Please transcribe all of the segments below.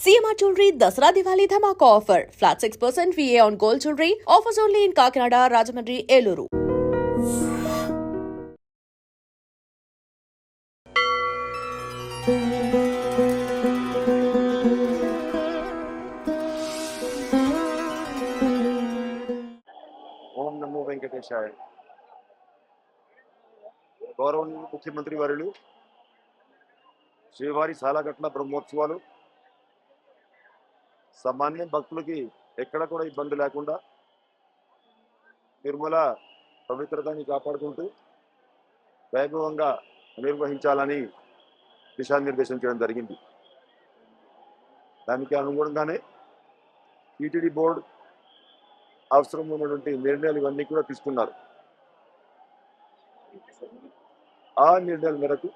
CMR Jewelry Dasra Diwali Dhamaka offer. Flat 6% VA on gold jewelry. Offers only in Kakinada, Rajahmundry, Eluru. ఓం నమో వెంకటేశాయ. గౌరవనీయ ముఖ్యమంత్రి వర్యులు శ్రీవారి సాలగట్ల బ్రహ్మోత్సవాలు సామాన్య భక్తులకి ఎక్కడ కూడా ఇబ్బంది లేకుండా నిర్మల పవిత్రతని కాపాడుకుంటూ వైభవంగా నిర్వహించాలని దిశానిర్దేశం చేయడం జరిగింది. దానికి అనుగుణంగానే టీటీడీ బోర్డు అవసరం ఉన్నటువంటి నిర్ణయాలు ఇవన్నీ కూడా తీసుకున్నారు. ఆ నిర్ణయాల మేరకు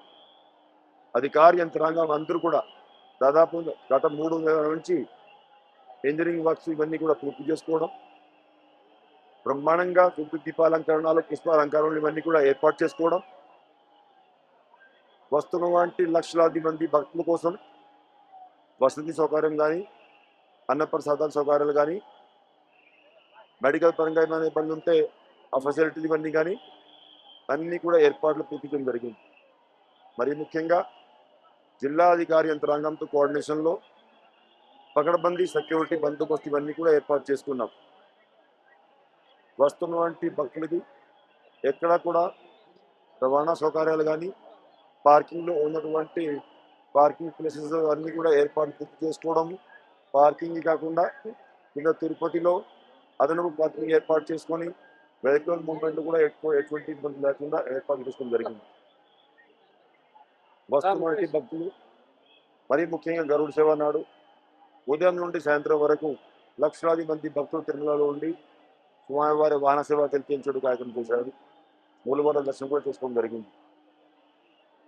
అధికార యంత్రాంగం అందరూ కూడా దాదాపు గత 3 నెలల నుంచి ఇంజనీరింగ్ వర్క్స్ ఇవన్నీ కూడా పూర్తి చేసుకోవడం, బ్రహ్మాండంగా విద్యుత్ దీపాలంకరణాలు, పుష్పాలంకరణలు ఇవన్నీ కూడా ఏర్పాటు చేసుకోవడం, వస్తున్న వంటి లక్షలాది మంది భక్తుల కోసం వసతి సౌకర్యం కానీ, అన్నప్రసాదాల సౌకర్యాలు కానీ, మెడికల్ పరంగా ఏమైనా ఇబ్బంది ఉంటే ఆ ఫెసిలిటీలు ఇవన్నీ కానీ అన్నీ కూడా ఏర్పాట్లు పూర్తి చేయడం జరిగింది. మరి ముఖ్యంగా జిల్లా అధికారి యంత్రాంగంతో కోఆర్డినేషన్లో పకడ్బందీ సెక్యూరిటీ బందోబస్తు ఇవన్నీ కూడా ఏర్పాటు చేసుకున్నాం. వస్తున్న వంటి భక్తులకి ఎక్కడా కూడా రవాణా సౌకర్యాలు కానీ, పార్కింగ్లో ఉన్నటువంటి పార్కింగ్ ప్లేసెస్ అన్నీ కూడా ఏర్పాటు పూర్తి చేసుకోవడము, పార్కింగ్ కాకుండా కింద తిరుపతిలో అదనపు పార్కింగ్ ఏర్పాటు చేసుకొని వెహికల్ మూవ్మెంట్ కూడా ఎటువంటి ఇబ్బంది లేకుండా ఏర్పాటు చేసుకోవడం జరిగింది. వస్తున్నటువంటి భక్తులు మరీ ముఖ్యంగా గరుడ సేవ నాడు ఉదయం నుండి సాయంత్రం వరకు లక్షలాది మంది భక్తులు తిరుమలలో ఉండి స్వామివారి వాహన సేవ తెలిపించడం కార్యక్రమం చేశారు. మూలవార దర్శనం కూడా చేసుకోవడం జరిగింది.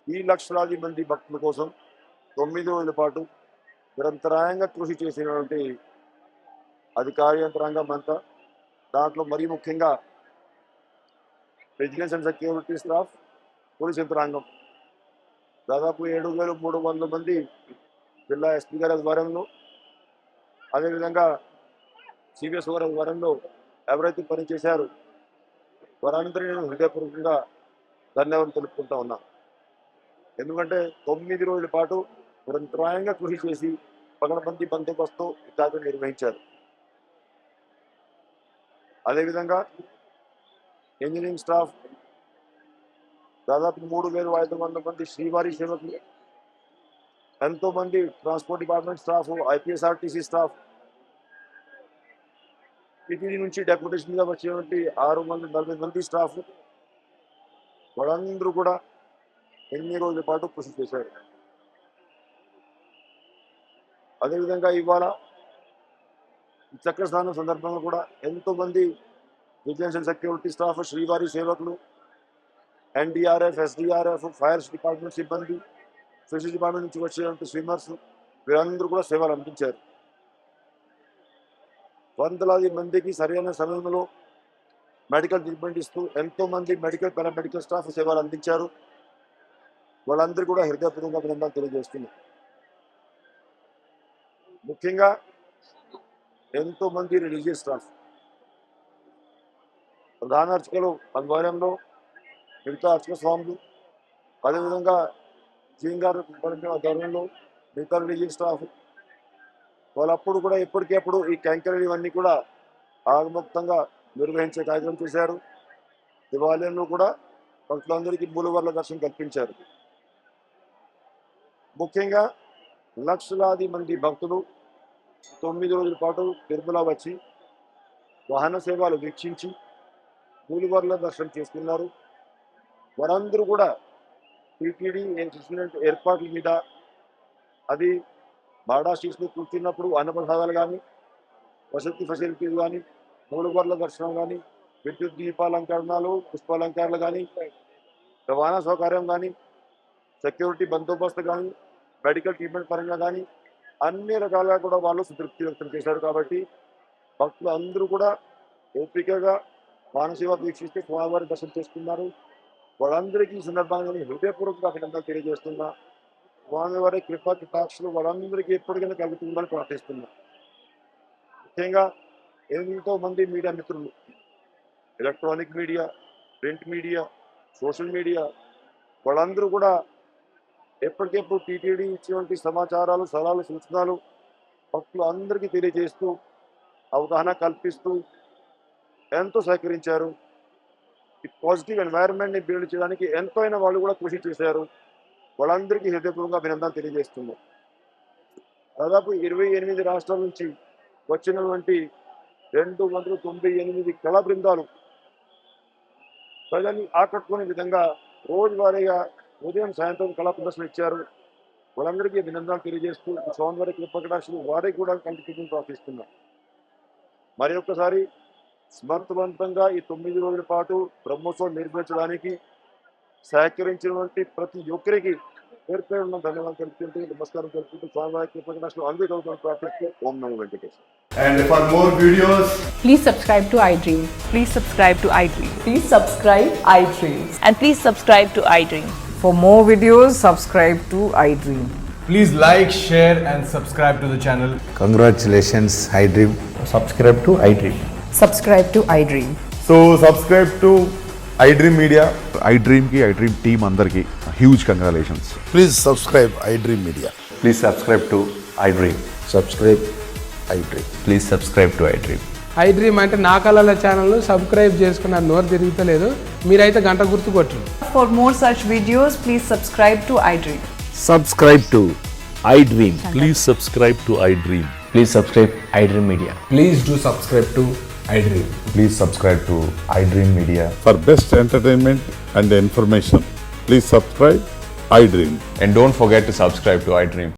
ఈ లక్షలాది మంది భక్తుల కోసం 9 రోజుల పాటు నిరంతరాయంగా కృషి చేసినటువంటి అధికార యంత్రాంగం అంతా, దాంట్లో మరీ ముఖ్యంగా vigilance and security staff, police యంత్రాంగం దాదాపు 7,300 మంది జిల్లా ఎస్పీ గారి ఆధ్వర్యంలో, అదేవిధంగా సిబిఎస్ గారి ఆధ్వర్యంలో ఎవరైతే పనిచేశారో వారందరినీ నేను హృదయపూర్వకంగా ధన్యవాదాలు తెలుపుకుంటా ఉన్నా. ఎందుకంటే 9 రోజుల పాటు నిరంతరాయంగా కృషి చేసి పకడ్బందీ బందోబస్తు ఈ కార్యక్రమం నిర్వహించారు. అదేవిధంగా ఇంజనీరింగ్ స్టాఫ్ దాదాపు 3,500 మంది శ్రీవారి సేవకులు, ఎంతోమంది transport department staff, APSRTC staff, TTD నుంచి డెప్యుటేషన్గా వచ్చినటువంటి 640 మంది స్టాఫ్, వాళ్ళందరూ కూడా 8 రోజుల పాటు కృషి చేశారు. అదేవిధంగా ఇవాళ చక్ర స్నానం సందర్భంగా కూడా ఎంతోమంది విజిలెన్స్ అండ్ సెక్యూరిటీ స్టాఫ్, శ్రీవారి సేవకులు, ఎన్డీఆర్ఎఫ్, ఎస్డీఆర్ఎఫ్, ఫైర్ డిపార్ట్మెంట్ సిబ్బంది, ఫిషరీస్ డిపార్ట్మెంట్ నుంచి వచ్చేటువంటి స్విమ్మర్స్ వీరందరూ కూడా సేవలు అందించారు. వందలాది మందికి సరైన సమయంలో మెడికల్ ట్రీట్మెంట్ ఇస్తూ ఎంతోమంది మెడికల్ పారామెడికల్ స్టాఫ్ సేవలు అందించారు. వాళ్ళందరూ కూడా హృదయపూర్వకంగా అభినందనలు తెలియజేస్తున్నారు. ముఖ్యంగా ఎంతోమంది రిలీజియస్ స్టాఫ్, ప్రధాన అర్చకులు ఆధ్వర్యంలో మిగతా అర్చక స్వాములు, అదేవిధంగా జీంగారు ఆధ్వర్యంలో మిగతా రిలీజియస్ స్టాఫ్ వాళ్ళప్పుడు కూడా ఎప్పటికప్పుడు ఈ క్యాంకరీలు ఇవన్నీ కూడా ఆగముక్తంగా నిర్వహించే కార్యక్రమం చేశారు. దేవాలయంలో కూడా భక్తులందరికీ మూలవర్ల దర్శనం కల్పించారు. ముఖ్యంగా లక్షలాది మంది భక్తులు 9 రోజుల పాటు తిరుమల వచ్చి వాహన సేవలు వీక్షించి మూలవర్ల దర్శనం చేసుకున్నారు. వారందరూ కూడా టీటీడీ చేసినటువంటి ఏర్పాట్ల మీద, అది బాడా స్టేషన్లో కూర్చున్నప్పుడు అన్నప్రసాదాలు కానీ, వసతి ఫెసిలిటీలు కానీ, మూలవర్ల దర్శనం కానీ, విద్యుత్ దీపాలంకరణలు, పుష్పాలంకరణలు కానీ, రవాణా సౌకర్యం కానీ, సెక్యూరిటీ బందోబస్తు కానీ, మెడికల్ ట్రీట్మెంట్ పరంగా కానీ అన్ని రకాలుగా కూడా వాళ్ళు సంతృప్తి వ్యక్తం చేశారు. కాబట్టి భక్తులు అందరూ కూడా ఓపికగా మానసేవ వీక్షిస్తే స్వామివారి దర్శనం చేసుకున్నారు. వాళ్ళందరికీ ఈ సందర్భంగా హృదయపూర్వక అభినందనలు తెలియజేస్తున్నా. స్వామివారి కృపా కటాక్షలు వాళ్ళందరికీ ఎప్పటికైనా కలుగుతుందని ప్రార్థిస్తున్నాం. ముఖ్యంగా ఎంతో మంది మీడియా మిత్రులు, electronic media, print media, social media వాళ్ళందరూ కూడా ఎప్పటికెప్పుడు టీటీడీ ఇచ్చినటువంటి సమాచారాలు, సలహాలు, సూచనలు భక్తులు అందరికీ తెలియజేస్తూ అవగాహన కల్పిస్తూ ఎంతో సహకరించారు. ఈ పాజిటివ్ ఎన్వైరన్మెంట్ని బిల్డ్ చేయడానికి ఎంతో అయినా వాళ్ళు కూడా కృషి చేశారు. వాళ్ళందరికీ హృదయపూర్వకంగా అభినందన తెలియజేస్తున్నాం. దాదాపు 28 రాష్ట్రాల నుంచి వచ్చినటువంటి 298 కళా బృందాలు ప్రజల్ని ఆకట్టుకునే విధంగా రోజువారీగా ఉదయం సాయంత్రం కళా ప్రదర్శన ఇచ్చారు. వాళ్ళందరికీ అభినందనలు తెలియజేస్తూ స్వామివారి కృపకటాక్షలు వారికి కూడా కంటిన్యూ ప్రార్థిస్తున్నాం. మరి ఒక్కసారి సమర్థవంతంగా ఈ 9 రోజుల పాటు బ్రహ్మోత్సవం నిర్వహించడానికి సహకరించినటువంటి ప్రతి ఒక్కరికి పేరు పేరు ఉన్న ధన్యవాదాలు తెలుపుకుంటూ నమస్కారం తెలుపుకుంటూ స్వామివారి కృపకటాక్షలు అందరికీ కలుగుతామని ప్రార్థిస్తూ ఓం నమో Venkateswara. And for more videos, Please subscribe to iDream. Please subscribe to iDream. Please subscribe iDream. And please subscribe to iDream. For more videos, subscribe to iDream. please like, share and subscribe to the channel. Congratulations, iDream. subscribe to iDream. Subscribe to iDream. So subscribe to iDream Media. iDream team అందరికి huge congratulations. Please subscribe iDream Media. Please subscribe to iDream. Subscribe iDream. Please subscribe to iDream. iDream అంటే నా కళల channel subscribe చేసుకున్న నోరు తిరుగుతలేదు, మీరైతే గంట గుర్తు కొట్టండి. For more such videos, please subscribe to iDream. Subscribe to iDream. Please subscribe to iDream. Please subscribe iDream Media. Please do subscribe to iDream. Please subscribe to iDream Media. For best entertainment and information, please subscribe iDream. And don't forget to subscribe to iDream.